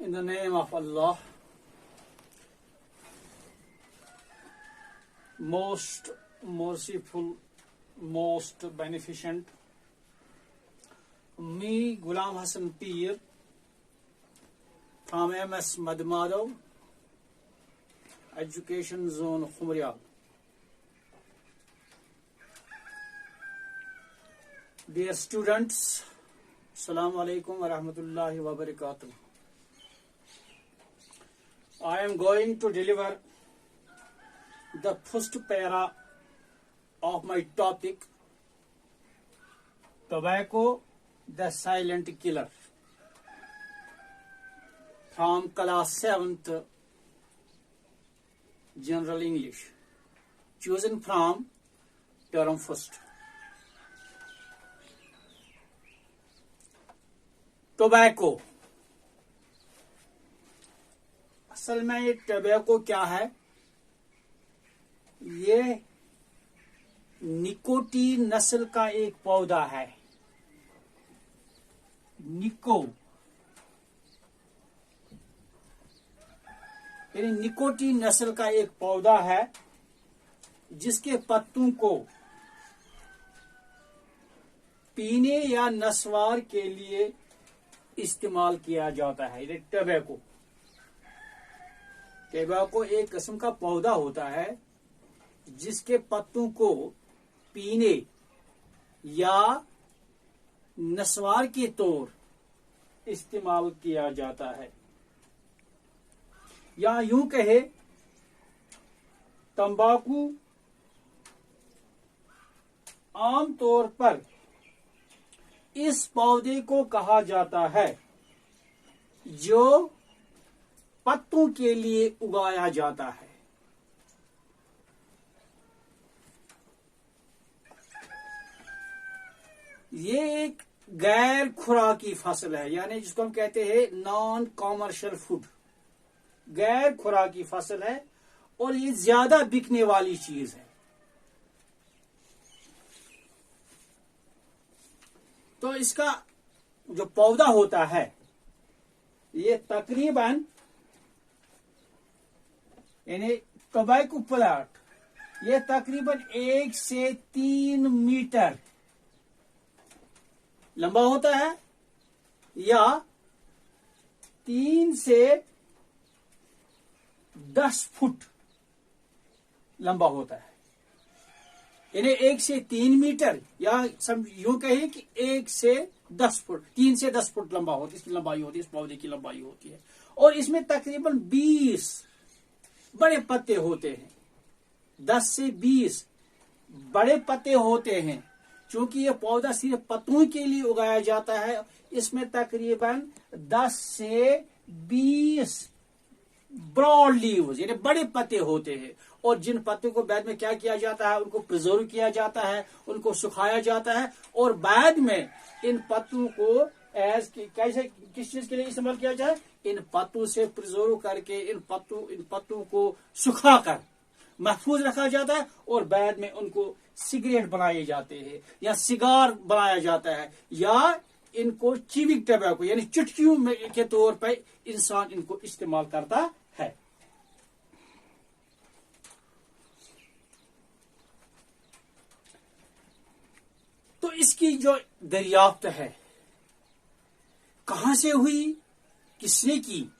In the name of Allah, most merciful, most beneficent, me, Ghulam Hassan Peer, from MS Madmadov, Education Zone, Khumriyal. Dear students, Assalamu alaikum wa rahmatullahi wa barakatuh. I am going to deliver the first para of my topic, Tobacco, the Silent Killer, from class 7th General English, chosen from term first. Tobacco, असल में ये tobacco क्या है? ये nicotine नस्ल का एक पौधा है। यानी निकोटीन नस्ल का एक पौधा है जिसके पत्तों को पीने या नस्वार के लिए इस्तेमाल किया जाता है। ये टोबैको एक किस्म का पौधा होता है जिसके पत्तों को पीने या नस्वार के तौर इस्तेमाल किया जाता है, या यूं कहे तंबाकू आमतौर पर इस पौधे को कहा जाता है जो पत्तों के लिए उगाया जाता है। ये एक गैर खुराकी फसल है, यानी जिसको हम कहते हैं नॉन कॉमर्शियल फूड। गैर खुराकी फसल है और ये ज्यादा बिकने वाली चीज है। तो इसका जो पौधा होता है ये तकरीबन, यानी टोबैको प्लांट, ये तकरीबन 1 से 3 मीटर लंबा होता है या 3 से 10 फुट लंबा होता है। यानी 1 से 3 मीटर, या यूं कहें कि 1 से 10 फुट, 3 से 10 फुट लंबा होती है, इसकी लंबाई होती है, इस पौधे की लंबाई होती है। और इसमें तकरीबन 20 बड़े पत्ते होते हैं, 10 से 20 बड़े पत्ते होते हैं। चूंकि ये पौधा सिर्फ पत्तों के लिए उगाया जाता है, इसमें तकरीबन 10 से 20 ब्रॉड लीव्स, यानी बड़े पत्ते होते हैं। और जिन पत्तों को बाद में क्या किया जाता है, उनको प्रिजर्व किया जाता है, उनको सुखाया जाता है और बाद में इन पत्तों को कैसे किस चीज के लिए इस्तेमाल किया जाए, इन पत्तों से प्रिजर्व करके इन पत्तों को सुखाकर महफूज रखा जाता है और बाद में उनको सिगरेट बनाए जाते हैं या सिगार बनाया जाता है, या इनको चिविंग टोबैको यानी चुटकियों के तौर पर इंसान इनको इस्तेमाल करता है। तो इसकी जो दरियाफ्त है कहां से हुई, किसने की?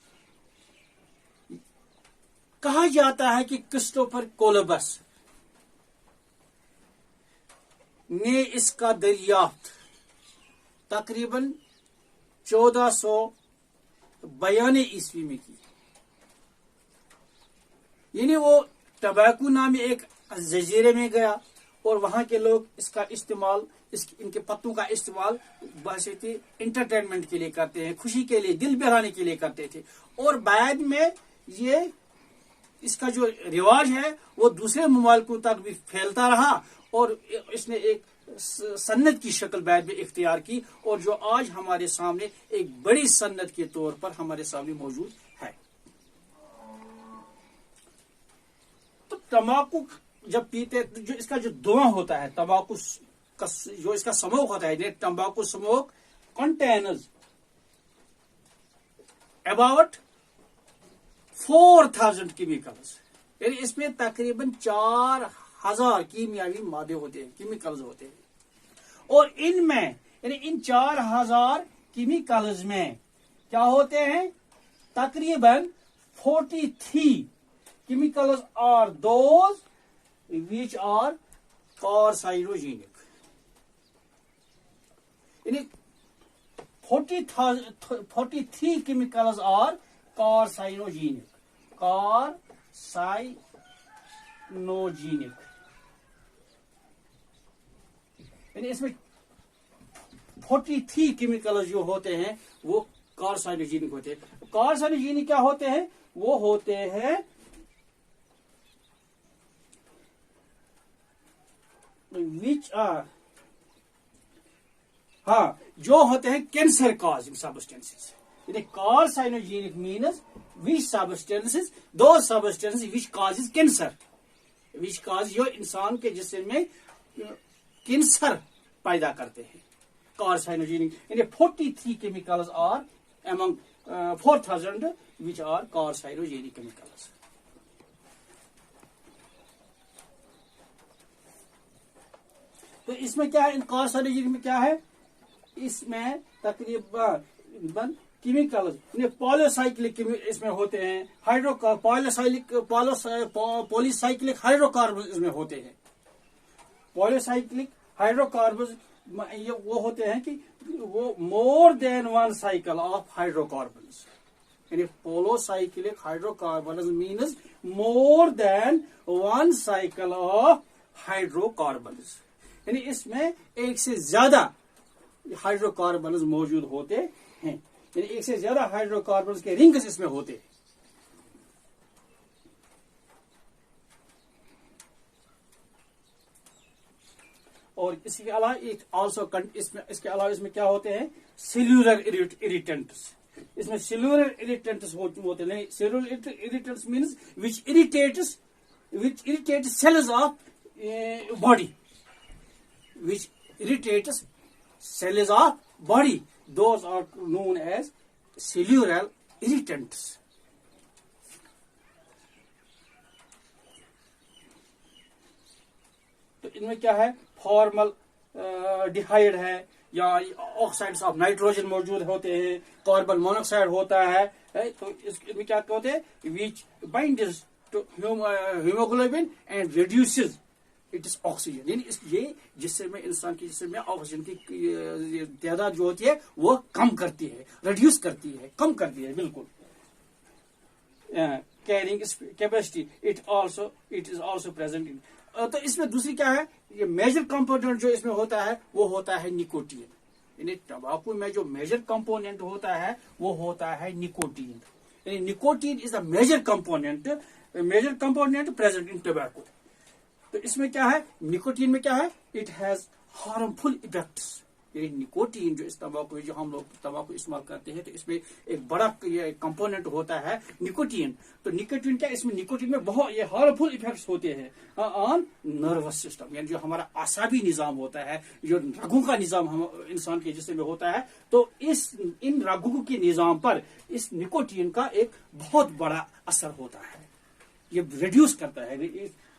कहा जाता है कि क्रिस्टोफर कोलंबस ने इसका दरियाफ्त तकरीबन 1492 ईस्वी में की। यानी वो टोबैको नामी एक जजीरे में गया और वहां के लोग इसका इस्तेमाल, इनके पत्तों का इस्तेमाल बशर्ते इंटरटेनमेंट के लिए करते हैं, खुशी के लिए, दिल बहलाने के लिए करते थे। और बाद में ये इसका जो रिवाज है वो दूसरे ममालिकों तक भी फैलता रहा और इसने एक सन्नत की शक्ल बाद में इख्तियार की, और जो आज हमारे सामने एक बड़ी सन्नत के तौर पर हमारे सामने मौजूद है। तो तंबाकू जब पीते, जो इसका जो धुआं होता है, तंबाकू का जो इसका स्मोक होता है, तंबाकू स्मोक कंटेनर्स अबाउट 4000 केमिकल्स, यानी इसमें तकरीबन 4000 कीमियावी मादे होते हैं, केमिकल्स होते हैं। और इनमें यानी इन 4000 केमिकल्स में क्या होते हैं, तकरीबन 43 chemicals are those which are carcinogenic, यानी 43 केमिकल्स आर कार्साइनोजेनिक, कार्साइनोजेनिक, यानी इसमें 43 केमिकल्स जो होते हैं वो कार्साइनोजेनिक होते हैं। कार्साइनोजेनिक क्या होते हैं, वो होते हैं विच आर, हाँ, जो होते हैं कैंसर कॉजिंग सब्सटेंसेस। यानी कार्साइनोजेनिक मीन्स विच सब्सटेंसेस, दो substances which causes cancer, which cause जो इंसान के जिस्म में कैंसर पैदा करते हैं, कार्साइनोजेनिक। यानी 43 chemicals are among 4000 which are carcinogenic chemicals। तो इसमें क्या है, इन कार्साइनोजेनिक में क्या है, इसमें तकरीबन केमिकल्स पॉलीसाइक्लिक इसमें होते हैं, पॉलीसाइक्लिक हाइड्रोकार्बन इसमें होते हैं। पॉलीसाइक्लिक हाइड्रोकार्बन ये वो होते हैं कि वो more than one cycle of hydrocarbons, यानी polycyclic hydrocarbons means more than one cycle of hydrocarbons, यानी इसमें एक से ज्यादा हाइड्रोकार्बन्स मौजूद होते हैं, यानी एक से ज्यादा हाइड्रोकार्बन्स के रिंग्स इसमें होते हैं। और इसके अलावा एक ऑल्सो इसके अलावा इसमें क्या होते हैं, सेल्यूलर इरिटेंट्स, इसमें सेल्यूलर इरिटेंट्स होते हैं। Cellular irritants means which irritate cells of body, which irritates cells of body, those are known as cellular irritants. तो इनमें क्या है, फॉर्मल डिहाइड है, या ऑक्साइड्स ऑफ नाइट्रोजन मौजूद होते हैं, कार्बन मोनोक्साइड होता है। तो इसमें क्या होते हैं, which binds to haemoglobin and reduces its oxygen, यानी ये जिसमें इंसान की जिसमें ऑक्सीजन की तादाद जो होती है वो कम करती है, रिड्यूस करती है, कम करती है बिल्कुल। Carrying capacity it is also present in. तो इसमें दूसरी क्या है, ये मेजर कंपोनेंट जो इसमें होता है वो होता है निकोटीन, यानी तंबाकू में जो मेजर कंपोनेंट होता है वो होता है निकोटीन, यानी nicotine is the major component present in tobacco. तो इसमें क्या है, निकोटीन में क्या है, इट हैज हार्मफुल इफेक्ट्स, यानी निकोटीन जो इस तंबाकू जो हम लोग तंबाकू इस्तेमाल करते हैं तो इसमें एक बड़ा ये कंपोनेंट होता है निकोटीन। तो निकोटीन क्या, इसमें निकोटीन में बहुत ये हार्मफुल इफेक्ट्स होते हैं ऑन नर्वस सिस्टम, यानी जो हमारा आसाबी निजाम होता है, जो रगों का निजाम हम इंसान के जिस्म में होता है, तो इन रगों के निजाम पर इस निकोटीन का एक बहुत बड़ा असर होता है, ये रिड्यूस करता है,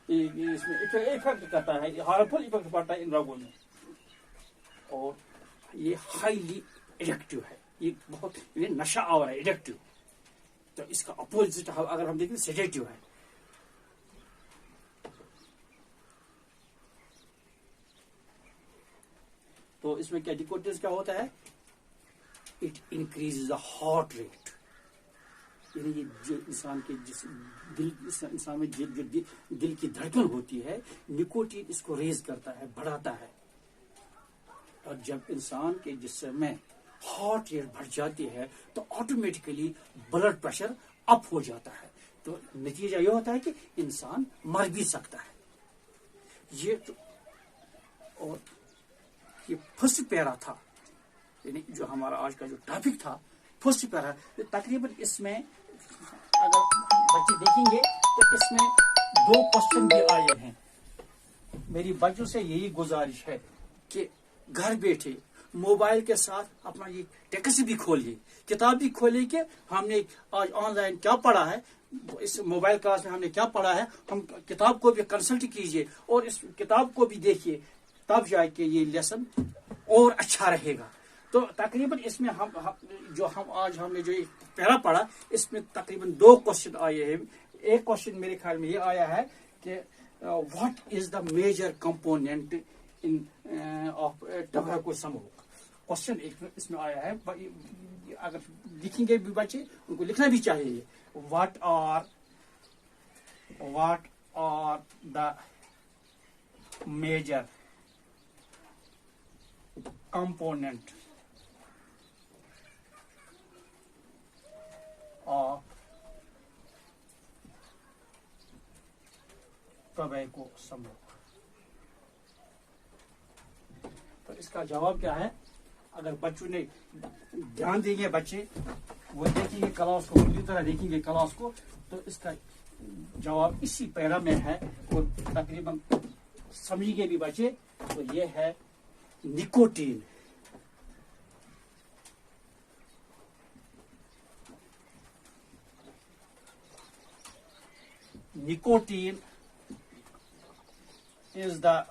इसमें इफेक्ट करता है, हार्मफुल इफेक्ट पड़ता है इन रगों में। और ये हाईली एडिक्टिव है, ये बहुत ये नशा आवर है, एडिक्टिव। तो इसका अपोजिट अगर हम देखें सेडेटिव है। तो इसमें क्या निकोटीन क्या होता है, it increases the heart rate, यानी ये जो इंसान के इंसान में जो दिल की धड़कन होती है, निकोटीन इसको रेज करता है, बढ़ाता है। और जब इंसान के जिस्म में हार्ट रेट बढ़ जाती है तो ऑटोमेटिकली ब्लड प्रेशर अप हो जाता है, तो नतीजा ये होता है कि इंसान मर भी सकता है। ये तो और ये फर्स्ट पैरा था, यानी जो हमारा आज का जो टॉपिक था फर्स्ट पैरा, तो तकरीबन इसमें अगर बच्चे देखेंगे तो इसमें 2 क्वेश्चन भी आए हैं। मेरी बच्चों से यही गुजारिश है कि घर बैठे मोबाइल के साथ अपना ये टेक्स्ट भी खोलिए, किताब भी खोलिए कि हमने आज ऑनलाइन क्या पढ़ा है, इस मोबाइल क्लास में हमने क्या पढ़ा है, हम किताब को भी कंसल्ट कीजिए और इस किताब को भी देखिए, तब जाके ये लेसन और अच्छा रहेगा। तो तकरीबन इसमें हम आज हमने जो पैरा पढ़ा, इसमें तकरीबन 2 क्वेश्चन आए हैं। एक क्वेश्चन मेरे ख्याल में ये आया है कि what is the major component in of tobacco smoke. Question इसमें आया है, अगर लिखेंगे भी बच्चे, उनको लिखना भी चाहिए, what are the major component of tobacco smoke. तो इसका जवाब क्या है? अगर बच्चों ने ध्यान देंगे, बच्चे वो देखेंगे क्लास को, पूरी तरह देखेंगे क्लास को, तो इसका जवाब इसी पैरा में है और तकरीबन समझेंगे भी बच्चे। तो ये है nicotine. Nicotine is the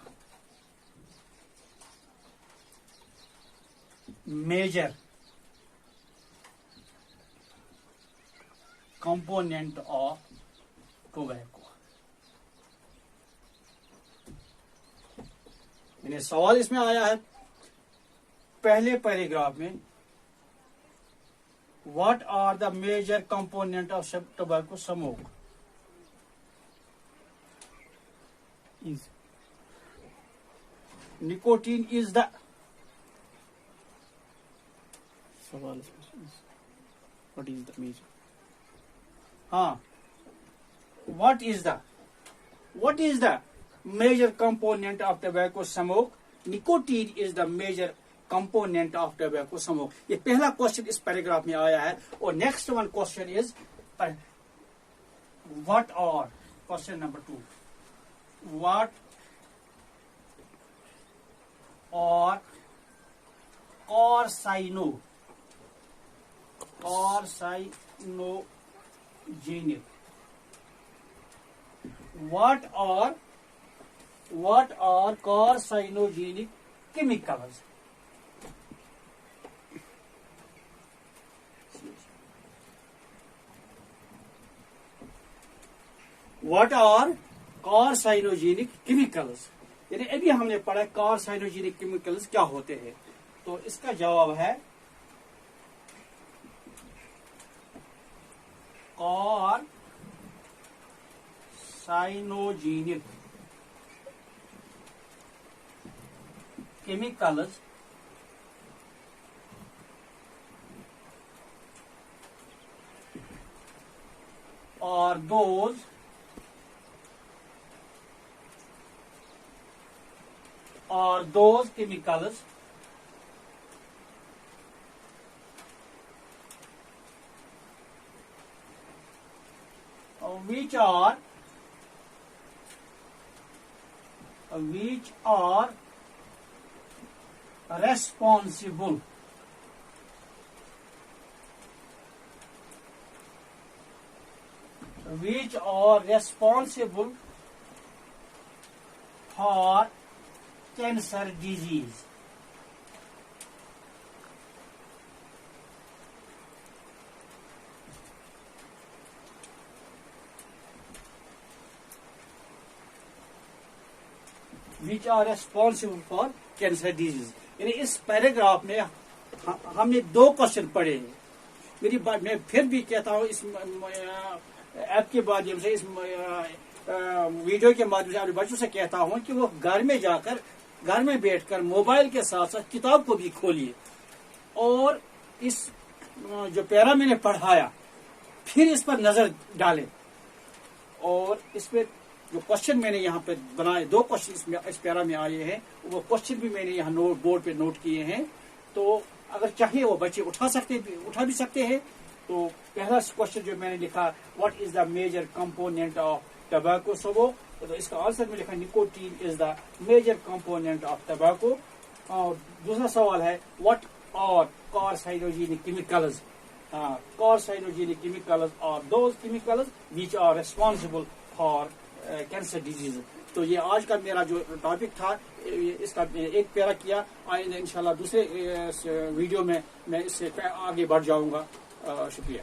major component of tobacco। मैंने सवाल इसमें आया है पहले पैराग्राफ में, what are the major component of tobacco smoke. Nicotine is the सवाल what is the major? What is the major component of tobacco smoke? Nicotine is the major component of tobacco smoke। ये पहला question इस paragraph में आया है। और next one question is what are, question number 2, what or carcinogenic, what are carcinogenic chemicals? What are carcinogenic chemicals? यानी अभी हमने पढ़ा कार्साइनोजेनिक केमिकल्स क्या होते हैं। तो इसका जवाब है कार्साइनोजेनिक chemicals are those chemicals which are responsible for cancer disease। which are responsible for cancer disease। यानी इस पैराग्राफ में हमने 2 क्वेश्चन पढ़े हैं। मेरी बात मैं फिर भी कहता हूँ, इस ऐप के माध्यम से, इस वीडियो के माध्यम से अपने बच्चों से कहता हूँ कि वो घर में जाकर, घर में बैठकर मोबाइल के साथ साथ किताब को भी खोलिए और इस जो पैरा मैंने पढ़ाया फिर इस पर नजर डालें। और इसमें जो क्वेश्चन मैंने यहाँ पे बनाए, 2 क्वेश्चन इस पैरा में आए हैं, वो क्वेश्चन भी मैंने यहाँ बोर्ड पे नोट किए हैं। तो अगर चाहिए वो बच्चे उठा भी सकते हैं। तो पहला क्वेश्चन जो मैंने लिखा, what is the major component of tobacco smoke, तो इसका आंसर में लिखा nicotine is the major component of tobacco. और दूसरा सवाल है what are carcinogenic chemicals? Carcinogenic chemicals are those chemicals which are responsible for cancer disease. तो ये आज का मेरा जो टॉपिक था इसका एक पैरा किया। आइंदा इंशाल्लाह दूसरे वीडियो में मैं इससे आगे बढ़ जाऊंगा। शुक्रिया।